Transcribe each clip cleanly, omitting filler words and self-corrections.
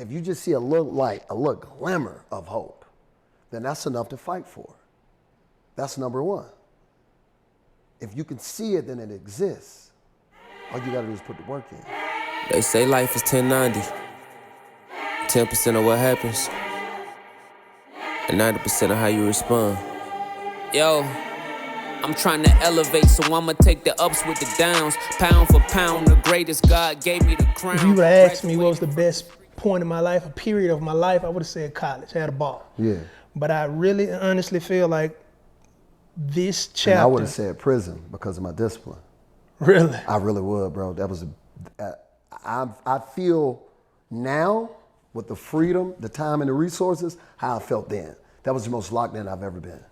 If you just see a little light, a little glimmer of hope, then that's enough to fight for. That's number one. If you can see it, then it exists. All you gotta do is put the work in. They say life is 10/90. 10% of what happens, and 90% of how you respond. Yo, I'm trying to elevate, so I'ma take the ups with the downs. Pound for pound, the greatest God gave me the crown. If you would have asked me what was the best point in my life, a period of my life, I would have said college. I had a ball. Yeah. But I really and honestly feel like this chapter. And I would have said prison because of my discipline. Really? I really would, bro. That was I feel now with the freedom, the time, and the resources, how I felt then. That was the most locked in I've ever been.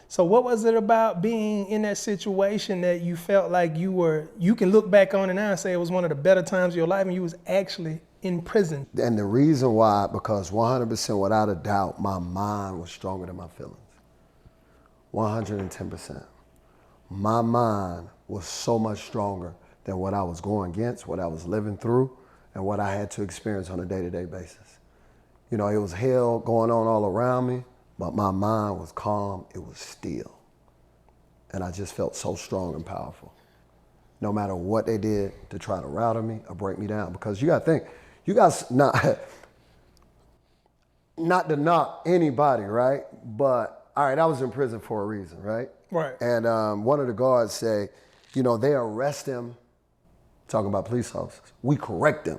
So what was it about being in that situation that you felt like you can look back on it now and say it was one of the better times of your life and you was actually in prison? And the reason why, because 100% without a doubt, my mind was stronger than my feelings. 110%. My mind was so much stronger than what I was going against, what I was living through, and what I had to experience on a day-to-day basis. You know, it was hell going on all around me, but my mind was calm, it was still. And I just felt so strong and powerful. No matter what they did to try to rattle me or break me down. Because you gotta think, you guys, not to knock anybody, right? But, all right, I was in prison for a reason, right? Right. And one of the guards say, you know, they arrest him, talking about police officers. We correct them,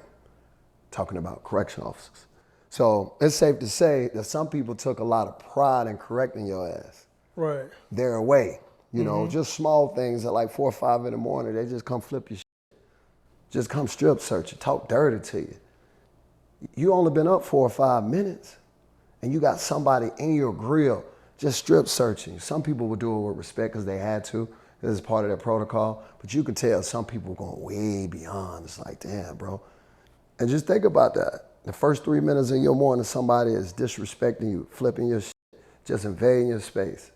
talking about correction officers. So it's safe to say that some people took a lot of pride in correcting your ass. Right. Their way, you know, just small things at like 4 or 5 in the morning, they just come flip your shit. Just come strip search you, talk dirty to you. You only been up 4 or 5 minutes and you got somebody in your grill just strip searching you. Some people would do it with respect because they had to. This is part of their protocol. But you can tell some people going way beyond. It's like, damn, bro. And just think about that. The first 3 minutes of your morning, somebody is disrespecting you, flipping your shit, just invading your space.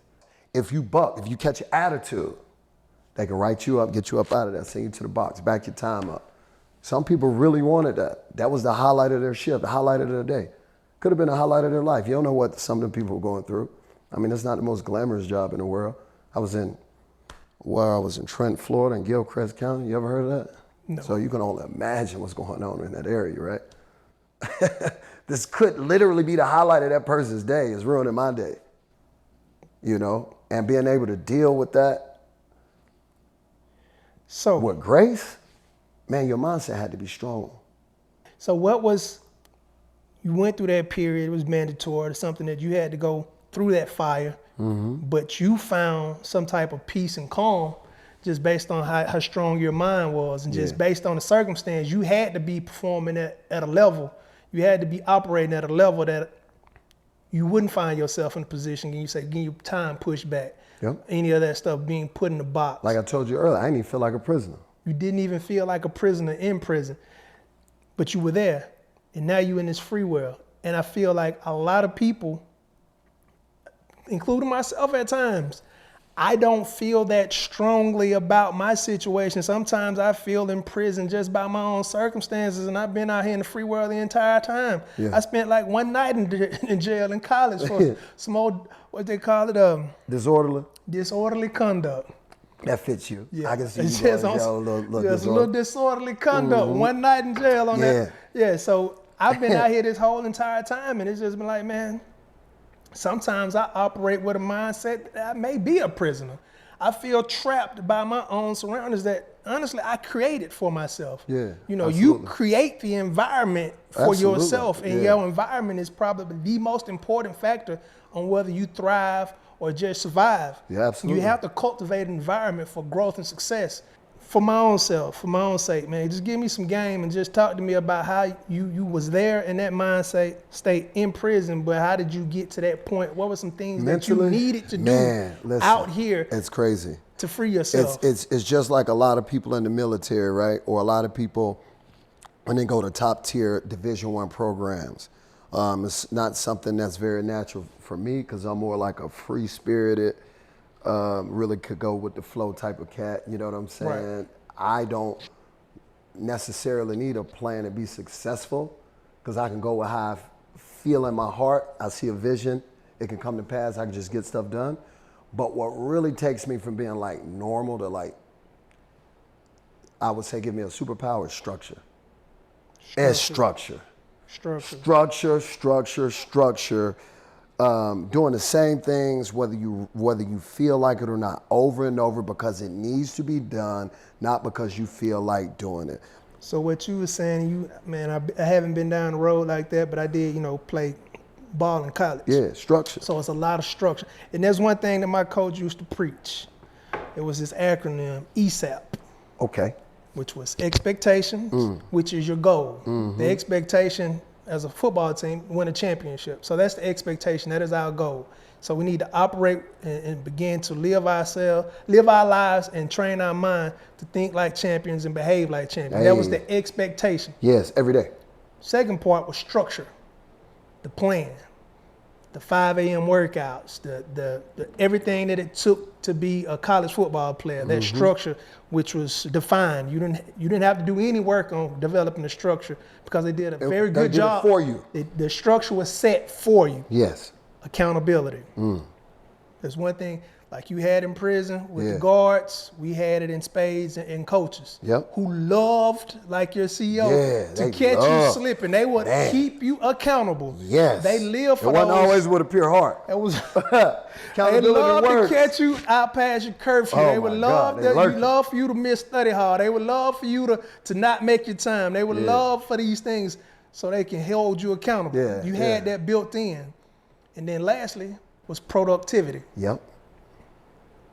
If you buck, if you catch an attitude, they can write you up, get you up out of there, send you to the box, back your time up. Some people really wanted that. That was the highlight of their shift, the highlight of their day. Could have been the highlight of their life. You don't know what some of the people were going through. I mean, it's not the most glamorous job in the world. I was in Trent, Florida, in Gilchrist County. You ever heard of that? No. So you can only imagine what's going on in that area, right? This could literally be the highlight of that person's day. It's ruining my day, you know? And being able to deal with that with grace, man, your mindset had to be strong. So you went through that period, it was mandatory, something that you had to go through that fire, but you found some type of peace and calm just based on how strong your mind was and just based on the circumstance. You had to be performing at a level, you had to be operating at a level that you wouldn't find yourself in a position, and you say, give you time pushed back, any of that stuff being put in the box. Like I told you earlier, I didn't even feel like a prisoner. You didn't even feel like a prisoner in prison, but you were there, and now you're in this free world. And I feel like a lot of people, including myself at times, I don't feel that strongly about my situation. Sometimes I feel in prison just by my own circumstances, and I've been out here in the free world the entire time. Yeah. I spent like one night in jail in college for some old, what they call it? Disorderly conduct. That fits you. Yeah. I can see It's you just going to jail a little disorderly conduct. One night in jail on that. Yeah, so I've been out here this whole entire time, and it's just been like, man, sometimes I operate with a mindset that I may be a prisoner. I feel trapped by my own surroundings that honestly I created for myself. Yeah, you know, absolutely. You create the environment for yourself, and your environment is probably the most important factor on whether you thrive or just survive. Yeah, absolutely. You have to cultivate an environment for growth and success. For my own self, for my own sake, man, just give me some game and just talk to me about how you was there in that mindset state in prison, but how did you get to that point? What were some things mentally, that you needed to do out here? It's crazy. To free yourself. It's just like a lot of people in the military, right? Or a lot of people when they go to top tier Division I programs. It's not something that's very natural for me because I'm more like a free spirited, really could go with the flow type of cat, you know what I'm saying? Right. I don't necessarily need a plan to be successful. because I can go with how I feel in my heart. I see a vision. It can come to pass. I can just get stuff done. But what really takes me from being like normal to like, I would say give me a superpower is structure. Structure. Doing the same things whether you feel like it or not, over and over, because it needs to be done, not because you feel like doing it. So what you were saying, I haven't been down the road like that, but I did, play ball in college. Yeah, structure. So it's a lot of structure. And there's one thing that my coach used to preach. It was this acronym, ESAP. Okay. Which was expectations, which is your goal. The expectation as a football team, win a championship. So that's the expectation. That is our goal. So we need to operate and begin to live our lives and train our mind to think like champions and behave like champions. Hey. That was the expectation. Yes, every day. Second part was structure, the plan, the 5 a.m. workouts, the everything that it took to be a college football player. That structure, which was defined. You didn't have to do any work on developing the structure because they did a very good job. They did it for you. The structure was set for you. Yes. Accountability. There's one thing like you had in prison with the guards, we had it in spades and coaches who loved, like your CEO, to catch you slipping. They would keep you accountable. Yes. They live for it wasn't always with a pure heart. It was Accountability they love works. to catch you out past your curfew. Oh they would love for you to miss study hard. They would love for you to not make your time. They would love for these things so they can hold you accountable. Yeah, you had that built in. And then lastly was productivity. Yep.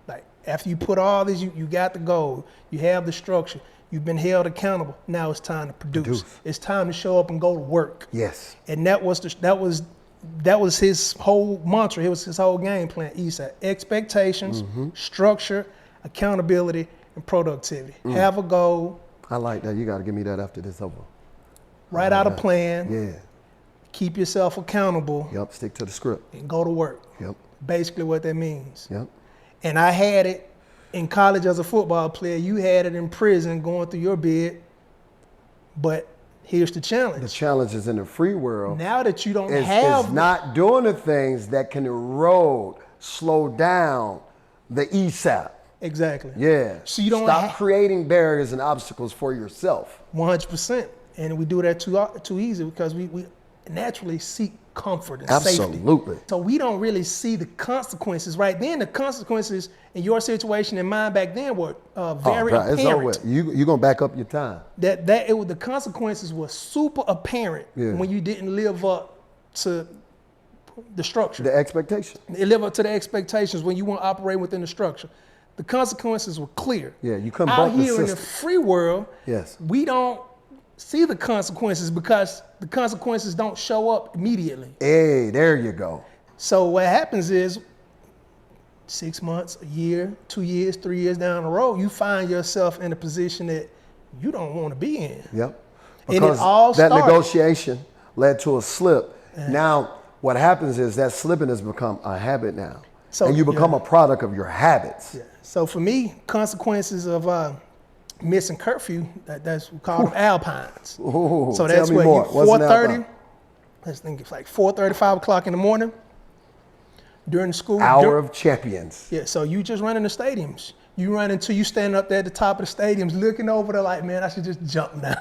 Like after you put all this, you got the goal, you have the structure, you've been held accountable. Now it's time to produce. It's time to show up and go to work. Yes. And that was his whole mantra. It was his whole game plan. ESAP: expectations, structure, accountability, and productivity. Have a goal. I like that. You got to give me that after this over. Write out a plan. Yeah. Keep yourself accountable. Yep. Stick to the script. And go to work. Yep. Basically what that means. Yep. And I had it in college as a football player. You had it in prison going through your bid. But here's the challenge. The challenge is in the free world. Now that you don't is not doing the things that can erode, slow down the ESAP. Exactly. Yeah. So you don't stop creating barriers and obstacles for yourself. 100%. And we do that too easy because we naturally seek comfort and safety. Absolutely. So we don't really see the consequences. Right then, the consequences in your situation and mine back then were very apparent. It's over with. You're going to back up your time. The consequences were super apparent when you didn't live up to the structure. The expectation. It live up to the expectations when you want to operate within the structure. The consequences were clear. Yeah, you couldn't out bump the here in the system. free world, Yes. we don't see the consequences because the consequences don't show up immediately. Hey, there you go. So what happens is 6 months, a year, 2 years, 3 years down the road, you find yourself in a position that you don't want to be in. Yep. And Because it all that started. negotiation led to a slip. Now, what happens is that slipping has become a habit now. So, and you become a product of your habits. Yeah. So for me, consequences of missing curfew, that's we call them alpines. Ooh, So that's tell me where more. you What's an 4:30. alpine? Let's think it's like 4:30, 5 o'clock in the morning during the school. Hour of champions. Yeah, so you just running the stadiums. You run until you standing up there at the top of the stadiums looking over there like, man, I should just jump now.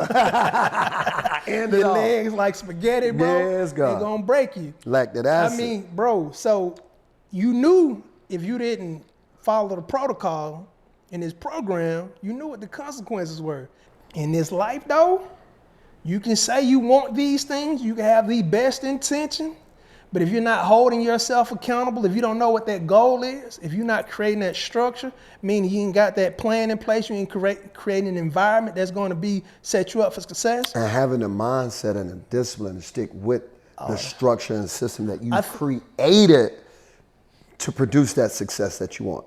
And Your legs like spaghetti, bro. Yes, God. They're gonna break you. Lactic acid. I mean, bro, so you knew if you didn't follow the protocol in this program, you knew what the consequences were. In this life, though, you can say you want these things, you can have the best intention, but if you're not holding yourself accountable, if you don't know what that goal is, if you're not creating that structure, meaning you ain't got that plan in place, you ain't creating an environment that's going to set you up for success. And having a mindset and a discipline to stick with the structure and system that you created to produce that success that you want.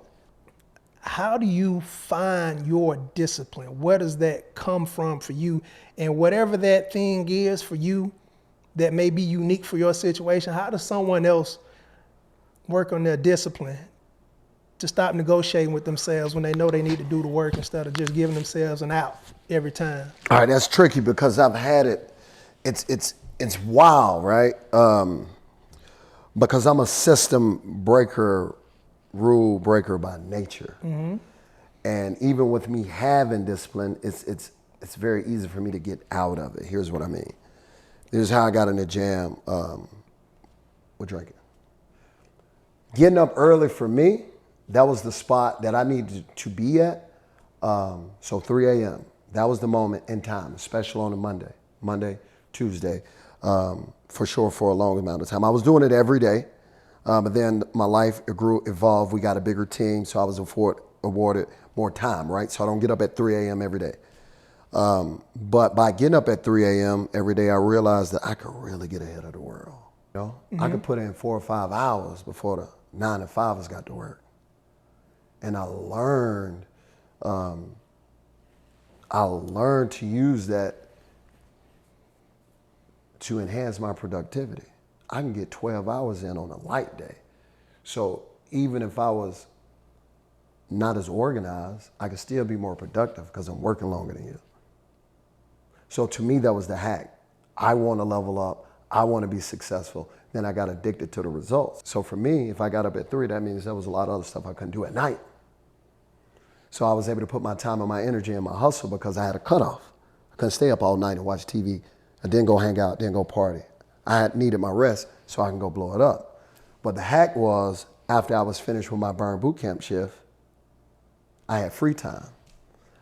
How do you find your discipline? Where does that come from for you? And whatever that thing is for you that may be unique for your situation, how does someone else work on their discipline to stop negotiating with themselves when they know they need to do the work instead of just giving themselves an out every time? All right, that's tricky because I've had it. it's wild, right? Because I'm a system breaker, rule breaker by nature. And even with me having discipline, it's very easy for me to get out of it. Here's what I mean. This is how I got in the jam with drinking. Getting up early for me, that was the spot that I needed to be at. So 3 a.m., that was the moment in time, especially on a Monday, Tuesday, for sure for a long amount of time. I was doing it every day, but then my life evolved. We got a bigger team, so I was awarded more time, right? So I don't get up at 3 a.m. every day. But by getting up at 3 a.m. every day, I realized that I could really get ahead of the world. You know, I could put in 4 or 5 hours before the 9 to 5ers got to work. And I learned to use that to enhance my productivity. I can get 12 hours in on a light day. So even if I was not as organized, I could still be more productive because I'm working longer than you. So to me, that was the hack. I want to level up. I want to be successful. Then I got addicted to the results. So for me, if I got up at 3, that means there was a lot of other stuff I couldn't do at night. So I was able to put my time and my energy and my hustle because I had a cutoff. I couldn't stay up all night and watch TV. I didn't go hang out, didn't go party. I had needed my rest so I can go blow it up. But the hack was, after I was finished with my burn boot camp shift, I had free time.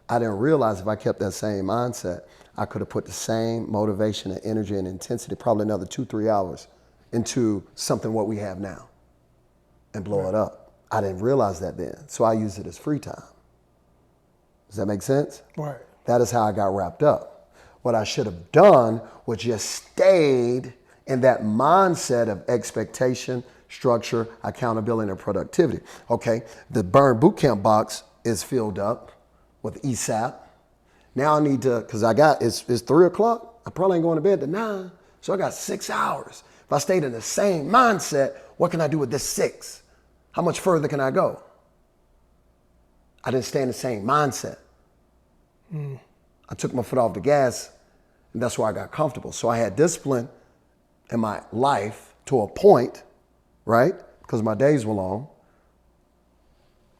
I didn't realize if I kept that same mindset, I could have put the same motivation and energy and intensity, probably another 2-3 hours, into something what we have now and blow it up. I didn't realize that then, so I used it as free time. Does that make sense? Right. That is how I got wrapped up. What I should have done was just stayed in that mindset of expectation, structure, accountability, and productivity. Okay, the burn bootcamp box is filled up with ESAP. Now I need to, because it's 3 o'clock. I probably ain't going to bed till 9, so I got 6 hours. If I stayed in the same mindset, what can I do with this 6? How much further can I go? I didn't stay in the same mindset. I took my foot off the gas, and that's where I got comfortable. So I had discipline in my life to a point, right? Because my days were long.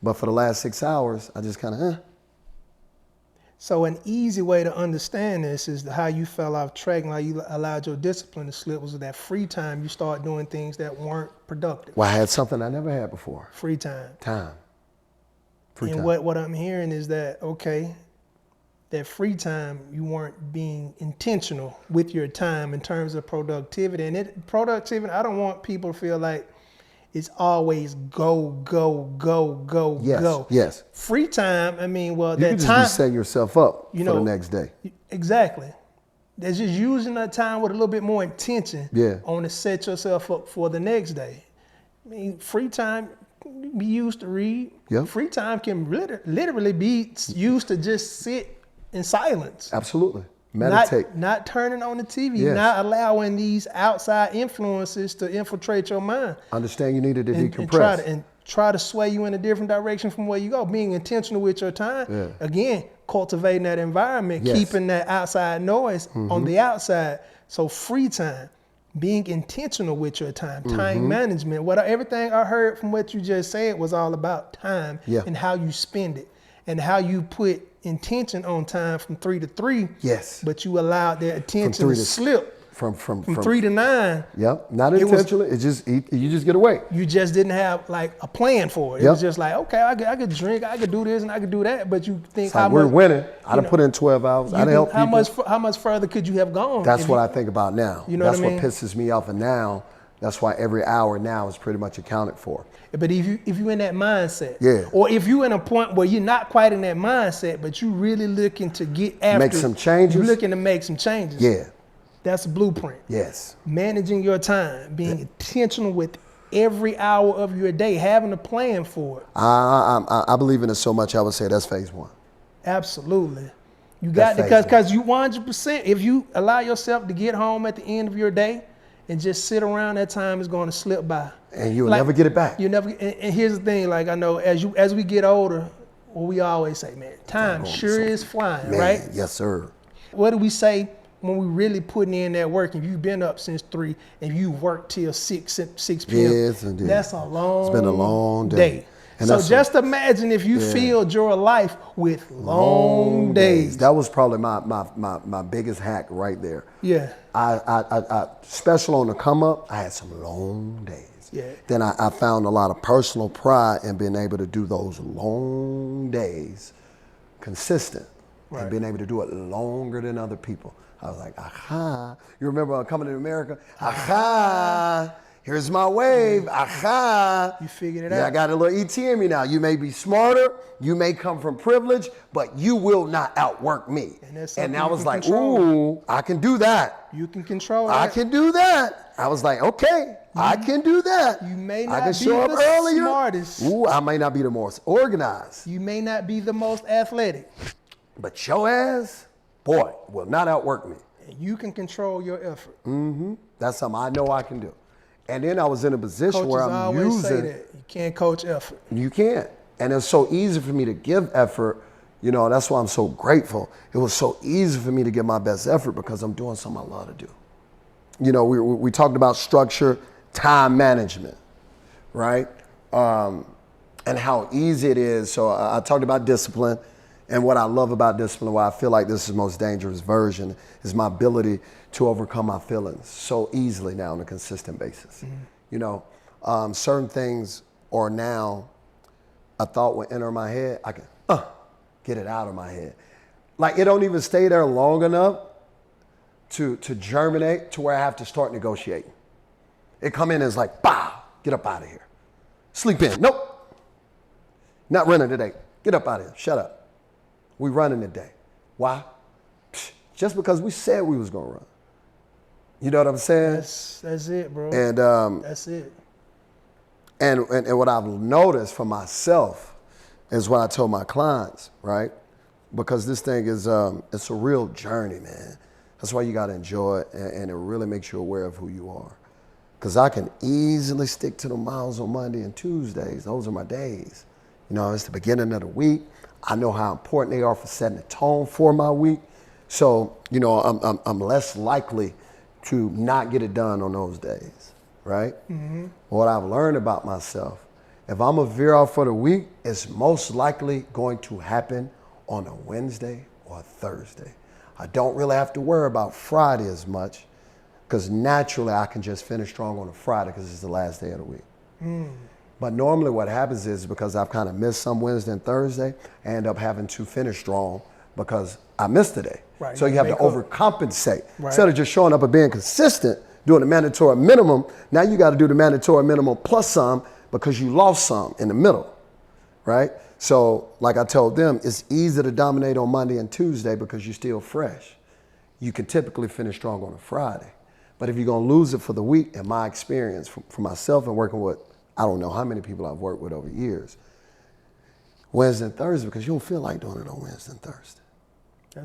But for the last 6 hours, I just kind of, So an easy way to understand this is how you fell off track and how you allowed your discipline to slip was that free time you start doing things that weren't productive. Well, I had something I never had before. Free time. Free and time. what I'm hearing is that, okay, that free time, you weren't being intentional with your time in terms of productivity. And productivity, I don't want people to feel like it's always go, go, Yes, go. yes. Free time, I mean, well, You that can just time, be setting yourself up for the next day. Exactly. That's just using that time with a little bit more intention on to set yourself up for the next day. I mean, free time can be used to read. Yep. Free time can literally be used to just sit in silence. Absolutely. Meditate. Not turning on the TV, Yes. not allowing these outside influences to infiltrate your mind. Understand you needed to And decompress. try to sway you in a different direction from where you go. Being intentional with your time. Yeah. Again, cultivating that environment, Yes. keeping that outside noise on the outside. So free time, being intentional with your time, time management. Everything I heard from what you just said was all about time and how you spend it and how you put intention on time from 3 to 3. Yes. But you allowed that attention to slip From 3 to 9. Yep. Not intentionally. You just get away. You just didn't have like a plan for it. It was just like, okay, I could drink, I could do this and I could do that. But you think how We're much winning. I done put in 12 hours. I done helped people. how much further could you have gone? That's what I think about now. You know That's what I mean? what pisses me off. And now, that's why every hour now is pretty much accounted for. But if you in that mindset, or if you in a point where you're not quite in that mindset, but you really looking to get after, make some changes. You're looking to make some changes. Yeah. That's a blueprint. Yes. Managing your time, being intentional with every hour of your day, having a plan for it. I believe in it so much. I would say that's phase 1. Absolutely. You got to, because you 100%, if you allow yourself to get home at the end of your day and just sit around, that time is going to slip by. And you'll never get it back. You never. And here's the thing, like I know as we get older, well, we always say, man, time sure is flying, Man, right? yes, sir. What do we say when we really putting in that work, and you've been up since 3 and you work till 6 p.m., Yes, indeed. that's a long It's been a long day. And so just imagine if you filled your life with long days. That was probably my biggest hack right there. Yeah. I special on the come up, I had some long days. Yeah. Then I found a lot of personal pride in being able to do those long days consistent. Right. And being able to do it longer than other people. I was like, aha. You remember coming to America? Aha. Here's my wave. Aha. You figured it Yeah, out. I got a little ET in me now. You may be smarter. You may come from privilege, but you will not outwork me. And I was like, ooh, I can do that. You can control that. I can do that. I was like, okay, I can do that. You may I not can be show up the earlier. smartest. Ooh, I may not be the most organized. You may not be the most athletic. But your ass, boy, will not outwork me. And you can control your effort. That's something I know I can do. And then I was in a position Coaches where I'm always say using. that. You can't coach effort. You can't. And it's so easy for me to give effort. You know, that's why I'm so grateful. It was so easy for me to give my best effort because I'm doing something I love to do. You know, we talked about structure, time management, right? And how easy it is. So I talked about discipline. And what I love about discipline, why I feel like this is the most dangerous version, is my ability to overcome my feelings so easily now on a consistent basis. You know, certain things are now, a thought will enter my head, I can get it out of my head. Like it don't even stay there long enough to germinate to where I have to start negotiating. It come in as like, bah, get up out of here. Sleep in, nope. Not running today, get up out of here, shut up. We running today. Why? Just because we said we was gonna run. You know what I'm saying? That's it, bro. And that's it. And what I've noticed for myself is what I told my clients, right? Because this thing is it's a real journey, man. That's why you gotta enjoy it, and it really makes you aware of who you are. Because I can easily stick to the miles on Monday and Tuesdays. Those are my days. You know, it's the beginning of the week. I know how important they are for setting the tone for my week. So, you know, I'm less likely to not get it done on those days, right? What I've learned about myself, if I'm a veer off for the week, it's most likely going to happen on a Wednesday or a Thursday. I don't really have to worry about Friday as much because naturally I can just finish strong on a Friday because it's the last day of the week. But normally what happens is because I've kind of missed some Wednesday and Thursday, I end up having to finish strong because I missed a day. Right, So you have to overcompensate. Right. Instead of just showing up and being consistent, doing the mandatory minimum, now you got to do the mandatory minimum plus some because you lost some in the middle, right? So like I told them, it's easy to dominate on Monday and Tuesday because you're still fresh. You can typically finish strong on a Friday. But if you're going to lose it for the week, in my experience, for myself and working with, I don't know how many people I've worked with over years, Wednesday and Thursday, because you don't feel like doing it on Wednesday and Thursday.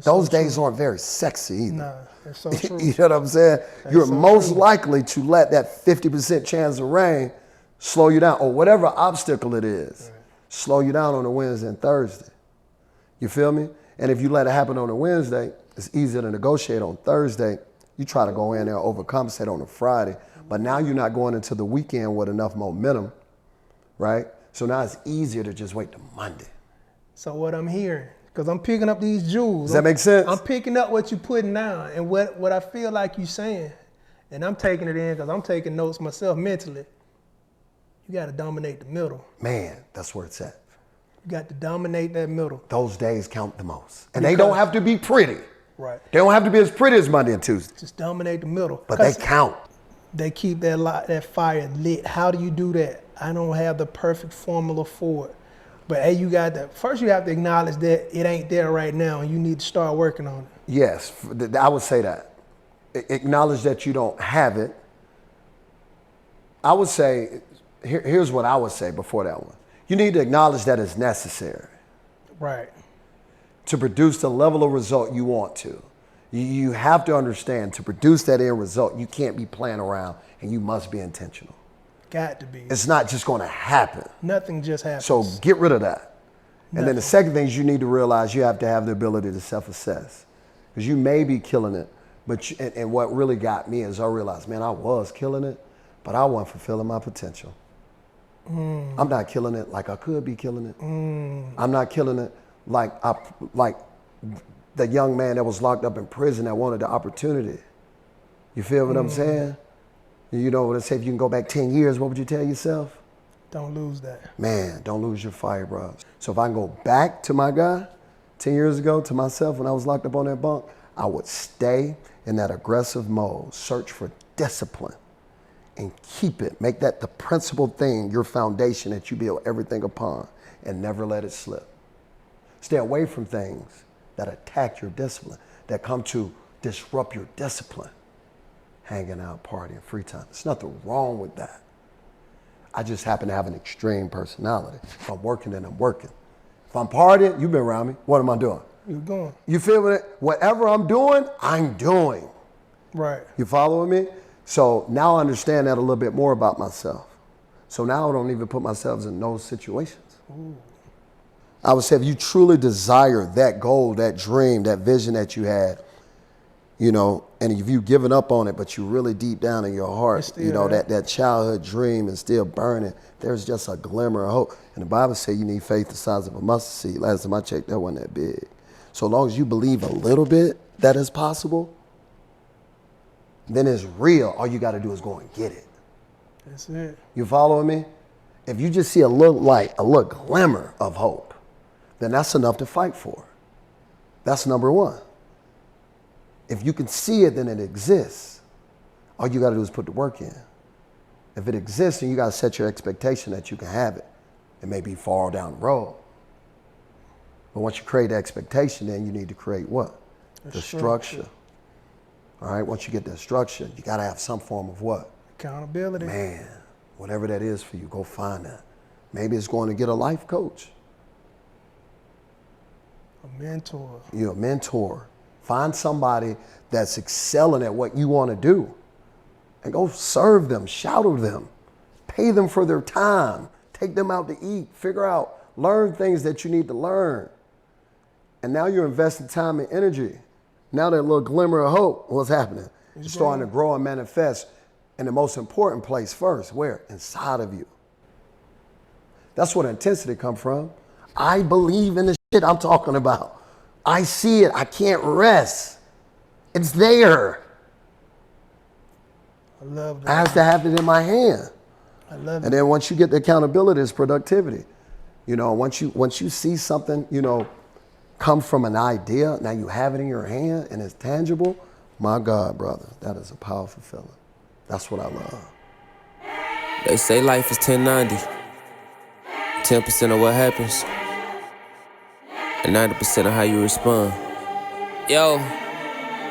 Those days aren't very sexy either. Nah, that's so true. You know what I'm saying? You're most likely to let that 50% chance of rain slow you down, or whatever obstacle it is, slow you down on a Wednesday and Thursday. You feel me? And if you let it happen on a Wednesday, it's easier to negotiate on Thursday. You try to go in there and overcompensate on a Friday, but now you're not going into the weekend with enough momentum, right? So now it's easier to just wait till Monday. So what I'm hearing, because I'm picking up these jewels. Does that make sense? I'm picking up what you're putting down and what I feel like you're saying. And I'm taking it in because I'm taking notes myself mentally. You got to dominate the middle. Man, that's where it's at. You got to dominate that middle. Those days count the most. And they don't have to be pretty. Right. They don't have to be as pretty as Monday and Tuesday. Just dominate the middle. But they count. They keep that fire lit. How do you do that? I don't have the perfect formula for it. But hey, first you have to acknowledge that it ain't there right now and you need to start working on it. Yes, I would say that. Acknowledge that you don't have it. I would say, here's what I would say before that one. You need to acknowledge that it's necessary. Right. To produce the level of result you want to. You have to understand, to produce that end result, you can't be playing around and you must be intentional. Got to be. It's not just going to happen. Nothing just happens. So get rid of that. And Nothing. then the second thing is you need to realize you have to have the ability to self-assess. Because you may be killing it, And what really got me is I realized, man, I was killing it, but I wasn't fulfilling my potential. I'm not killing it like I could be killing it. I'm not killing it like the young man that was locked up in prison that wanted the opportunity. You feel what I'm saying? You know what I say? If you can go back 10 years, what would you tell yourself? Don't lose that. Man, don't lose your fire, bro. So if I can go back to my guy 10 years ago, to myself when I was locked up on that bunk, I would stay in that aggressive mode, search for discipline, and keep it. Make that the principal thing, your foundation that you build everything upon, and never let it slip. Stay away from things that attack your discipline, that come to disrupt your discipline. Hanging out, partying, free time. There's nothing wrong with that. I just happen to have an extreme personality. If I'm working, then I'm working. If I'm partying, you've been around me, what am I doing? You're going. You feel me? Whatever I'm doing, I'm doing. Right. You following me? So now I understand that a little bit more about myself. So now I don't even put myself in those situations. Ooh. I would say if you truly desire that goal, that dream, that vision that you had, you know, and if you've given up on it, but you really deep down in your heart, you know, that childhood dream is still burning, there's just a glimmer of hope. And the Bible says you need faith the size of a mustard seed. Last time I checked, that wasn't that big. So long as you believe a little bit that is possible, then it's real. All you got to do is go and get it. That's it. You following me? If you just see a little light, a little glimmer of hope, then that's enough to fight for. That's number one. If you can see it, then it exists. All you got to do is put the work in. If it exists, then you got to set your expectation that you can have it. It may be far down the road. But once you create the expectation, then you need to create what? The structure. All right, once you get that structure, you got to have some form of what? Accountability. Man, whatever that is for you, go find that. Maybe it's going to get a life coach. A mentor. You're a mentor. Find somebody that's excelling at what you want to do and go serve them, shadow them, pay them for their time, take them out to eat, figure out, learn things that you need to learn. And now you're investing time and energy. Now that little glimmer of hope, what's happening? It's starting to grow and manifest in the most important place first. Where? Inside of you. That's where the intensity comes from. I believe in the shit I'm talking about. I see it. I can't rest. It's there. I love that. I have to have it in my hand. I love it. And then once you get the accountability, it's productivity. You know, once you see something, you know, come from an idea, now you have it in your hand and it's tangible. My God, brother, that is a powerful feeling. That's what I love. They say life is 1090. 10% of what happens, and 90% of how you respond. Yo,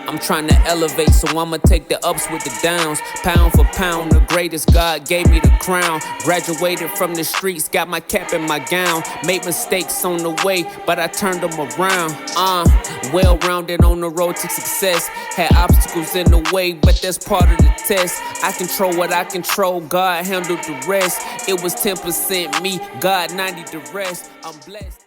I'm trying to elevate, so I'ma take the ups with the downs. Pound for pound, the greatest, God gave me the crown. Graduated from the streets, got my cap and my gown. Made mistakes on the way, but I turned them around. Well-rounded on the road to success. Had obstacles in the way, but that's part of the test. I control what I control, God handled the rest. It was 10% me, God 90 the rest. I'm blessed.